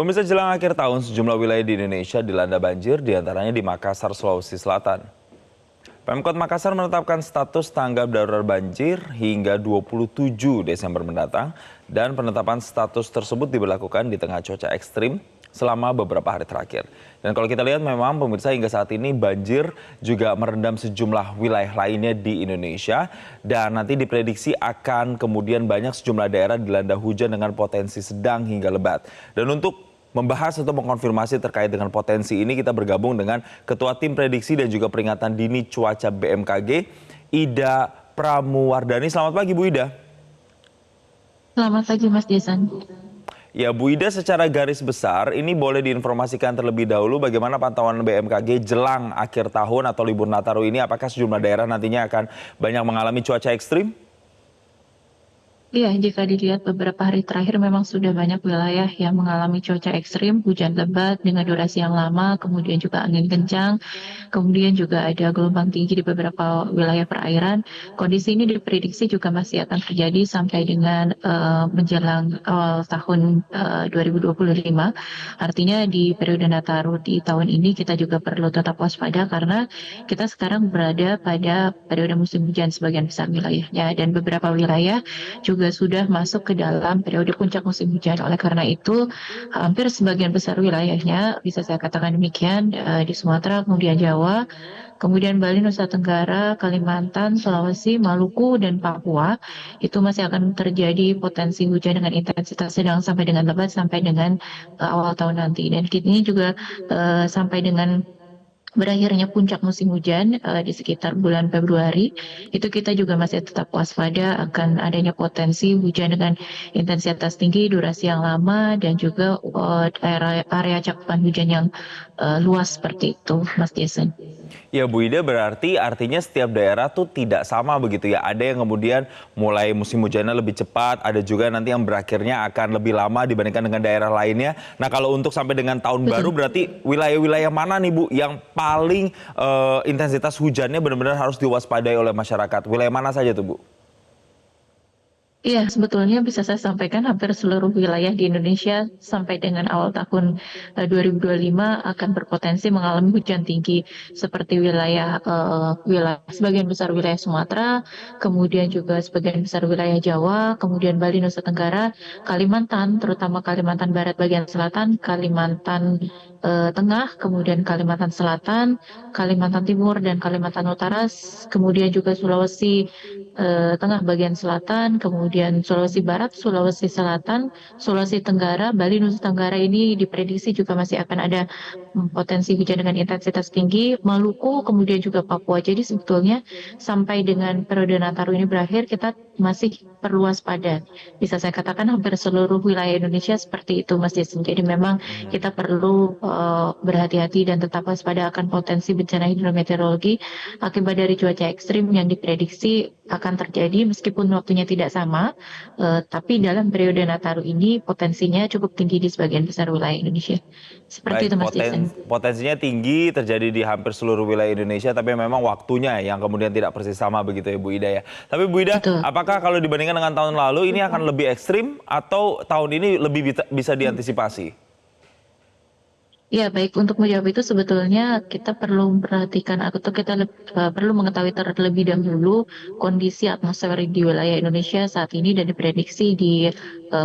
Pemirsa, jelang akhir tahun, sejumlah wilayah di Indonesia dilanda banjir, diantaranya di Makassar, Sulawesi Selatan. Pemkot Makassar menetapkan status tanggap darurat banjir hingga 27 Desember mendatang, dan penetapan status tersebut diberlakukan di tengah cuaca ekstrim selama beberapa hari terakhir. Dan kalau kita lihat memang pemirsa, hingga saat ini banjir juga merendam sejumlah wilayah lainnya di Indonesia, dan nanti diprediksi akan kemudian banyak sejumlah daerah dilanda hujan dengan potensi sedang hingga lebat. Dan untuk membahas atau mengkonfirmasi terkait dengan potensi ini, kita bergabung dengan Ketua Tim Prediksi dan juga Peringatan Dini Cuaca BMKG, Ida Pramuwardani. Selamat pagi, Bu Ida. Selamat pagi, Mas Jason. Ya, Bu Ida, secara garis besar ini boleh diinformasikan terlebih dahulu bagaimana pantauan BMKG jelang akhir tahun atau libur Nataru ini? Apakah sejumlah daerah nantinya akan banyak mengalami cuaca ekstrim? Iya, jika dilihat beberapa hari terakhir memang sudah banyak wilayah yang mengalami cuaca ekstrim, hujan lebat dengan durasi yang lama, kemudian juga angin kencang, kemudian juga ada gelombang tinggi di beberapa wilayah perairan. Kondisi ini diprediksi juga masih akan terjadi sampai dengan menjelang awal tahun 2025. Artinya di periode Nataru di tahun ini kita juga perlu tetap waspada karena kita sekarang berada pada periode musim hujan sebagian besar wilayahnya, dan beberapa wilayah juga sudah masuk ke dalam periode puncak musim hujan. Oleh karena itu, hampir sebagian besar wilayahnya, bisa saya katakan demikian, di Sumatera, kemudian Jawa, kemudian Bali, Nusa Tenggara, Kalimantan, Sulawesi, Maluku, dan Papua, itu masih akan terjadi potensi hujan dengan intensitas sedang sampai dengan lebat sampai dengan awal tahun nanti. Dan ini juga sampai dengan berakhirnya puncak musim hujan di sekitar bulan Februari, itu kita juga masih tetap waspada akan adanya potensi hujan dengan intensitas tinggi, durasi yang lama, dan juga area cakupan hujan yang luas seperti itu, Mas Jason. Ya, Bu Ida, berarti artinya setiap daerah tuh tidak sama begitu ya. Ada yang kemudian mulai musim hujannya lebih cepat, ada juga nanti yang berakhirnya akan lebih lama dibandingkan dengan daerah lainnya. Nah, kalau untuk sampai dengan tahun baru, berarti wilayah-wilayah mana nih, Bu, yang paling intensitas hujannya benar-benar harus diwaspadai oleh masyarakat? Wilayah mana saja tuh, Bu? Iya, sebetulnya bisa saya sampaikan hampir seluruh wilayah di Indonesia sampai dengan awal tahun 2025 akan berpotensi mengalami hujan tinggi, seperti wilayah sebagian besar wilayah Sumatera, kemudian juga sebagian besar wilayah Jawa, kemudian Bali, Nusa Tenggara, Kalimantan, terutama Kalimantan Barat bagian selatan, Kalimantan Tengah, kemudian Kalimantan Selatan, Kalimantan Timur, dan Kalimantan Utara, kemudian juga Sulawesi Tengah bagian selatan, kemudian Sulawesi Barat, Sulawesi Selatan, Sulawesi Tenggara, Bali, Nusa Tenggara ini diprediksi juga masih akan ada potensi hujan dengan intensitas tinggi, Maluku, kemudian juga Papua. Jadi sebetulnya sampai dengan periode Nataru ini berakhir, kita masih perlu waspada. Bisa saya katakan hampir seluruh wilayah Indonesia seperti itu, Mas Jason. Jadi memang kita perlu berhati-hati dan tetap waspada akan potensi bencana hidrometeorologi akibat dari cuaca ekstrim yang diprediksi akan terjadi meskipun waktunya tidak sama, tapi dalam periode Nataru ini potensinya cukup tinggi di sebagian besar wilayah Indonesia. Seperti itu, Baik, Mas Jason. potensinya tinggi terjadi di hampir seluruh wilayah Indonesia, tapi memang waktunya yang kemudian tidak persis sama begitu ya, Bu Ida ya. Tapi Bu Ida, Betul. apakah kalau dibandingkan dengan tahun lalu ini akan lebih ekstrim atau tahun ini lebih bisa diantisipasi? Ya, baik, untuk menjawab itu sebetulnya kita perlu memperhatikan atau kita perlu mengetahui terlebih dahulu kondisi atmosfer di wilayah Indonesia saat ini dan diprediksi di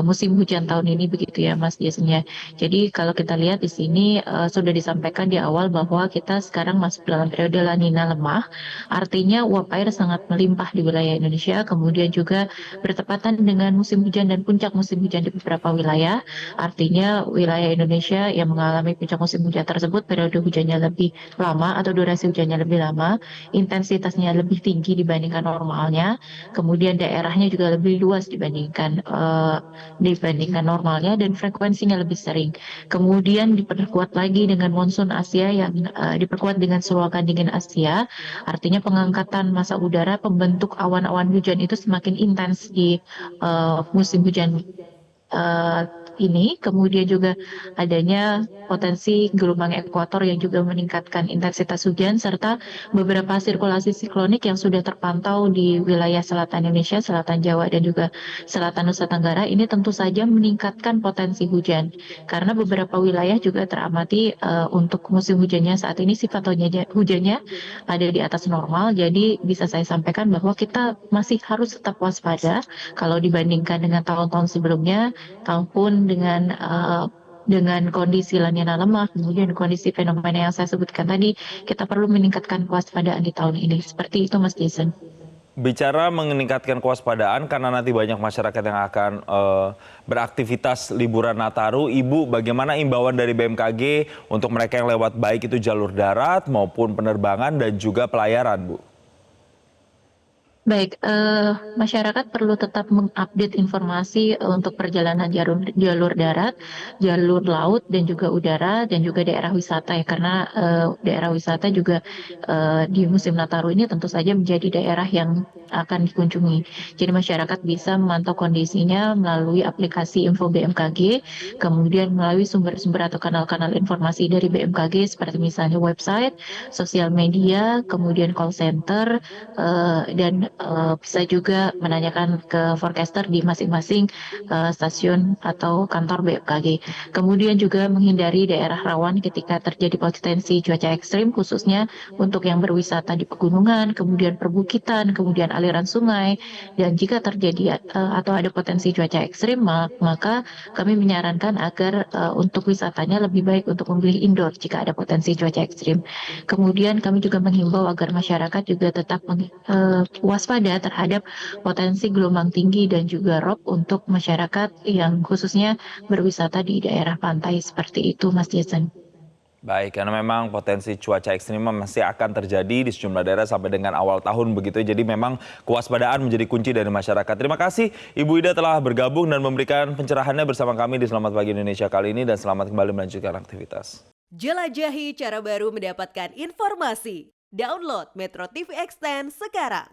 musim hujan tahun ini begitu ya, Mas biasanya. Jadi kalau kita lihat di sini sudah disampaikan di awal bahwa kita sekarang masuk dalam periode La Nina lemah, artinya uap air sangat melimpah di wilayah Indonesia, kemudian juga bertepatan dengan musim hujan dan puncak musim hujan di beberapa wilayah. Artinya wilayah Indonesia yang mengalami puncak musim hujan tersebut periode hujannya lebih lama atau durasi hujannya lebih lama, intensitasnya lebih tinggi dibandingkan normalnya, kemudian daerahnya juga lebih luas dibandingkan normalnya, dan frekuensinya lebih sering. Kemudian diperkuat lagi dengan monsun Asia yang diperkuat dengan selokan dingin Asia, artinya pengangkatan massa udara pembentuk awan-awan hujan itu semakin intens di musim hujan ini, kemudian juga adanya potensi gelombang ekuator yang juga meningkatkan intensitas hujan, serta beberapa sirkulasi siklonik yang sudah terpantau di wilayah selatan Indonesia, selatan Jawa, dan juga selatan Nusa Tenggara. Ini tentu saja meningkatkan potensi hujan, karena beberapa wilayah juga teramati untuk musim hujannya saat ini sifat hujannya ada di atas normal. Jadi bisa saya sampaikan bahwa kita masih harus tetap waspada kalau dibandingkan dengan tahun-tahun sebelumnya, tahun dengan kondisi La Nina lemah, kemudian kondisi fenomena yang saya sebutkan tadi, kita perlu meningkatkan kewaspadaan di tahun ini. Seperti itu, Mas Jason. Bicara meningkatkan kewaspadaan karena nanti banyak masyarakat yang akan beraktivitas liburan Nataru, Ibu bagaimana imbauan dari BMKG untuk mereka yang lewat baik itu jalur darat maupun penerbangan dan juga pelayaran, Bu? Baik, masyarakat perlu tetap mengupdate informasi untuk perjalanan jalur darat, jalur laut, dan juga udara, dan juga daerah wisata ya, karena daerah wisata juga di musim Nataru ini tentu saja menjadi daerah yang akan dikunjungi. Jadi masyarakat bisa memantau kondisinya melalui aplikasi info BMKG, kemudian melalui sumber-sumber atau kanal-kanal informasi dari BMKG seperti misalnya website, sosial media, kemudian call center, dan bisa juga menanyakan ke forecaster di masing-masing stasiun atau kantor BMKG. Kemudian juga menghindari daerah rawan ketika terjadi potensi cuaca ekstrim, khususnya untuk yang berwisata di pegunungan, kemudian perbukitan, kemudian aliran sungai. Dan jika terjadi atau ada potensi cuaca ekstrim, maka kami menyarankan agar untuk wisatanya lebih baik untuk memilih indoor jika ada potensi cuaca ekstrim. Kemudian kami juga menghimbau agar masyarakat juga tetap waspada terhadap potensi gelombang tinggi dan juga rob untuk masyarakat yang khususnya berwisata di daerah pantai seperti itu, Mas Jason. Baik, karena memang potensi cuaca ekstrim masih akan terjadi di sejumlah daerah sampai dengan awal tahun begitu. Jadi memang kewaspadaan menjadi kunci dari masyarakat. Terima kasih Ibu Ida telah bergabung dan memberikan pencerahannya bersama kami di Selamat Pagi Indonesia kali ini dan selamat kembali melanjutkan aktivitas. Jelajahi cara baru mendapatkan informasi. Download Metro TV Extend sekarang.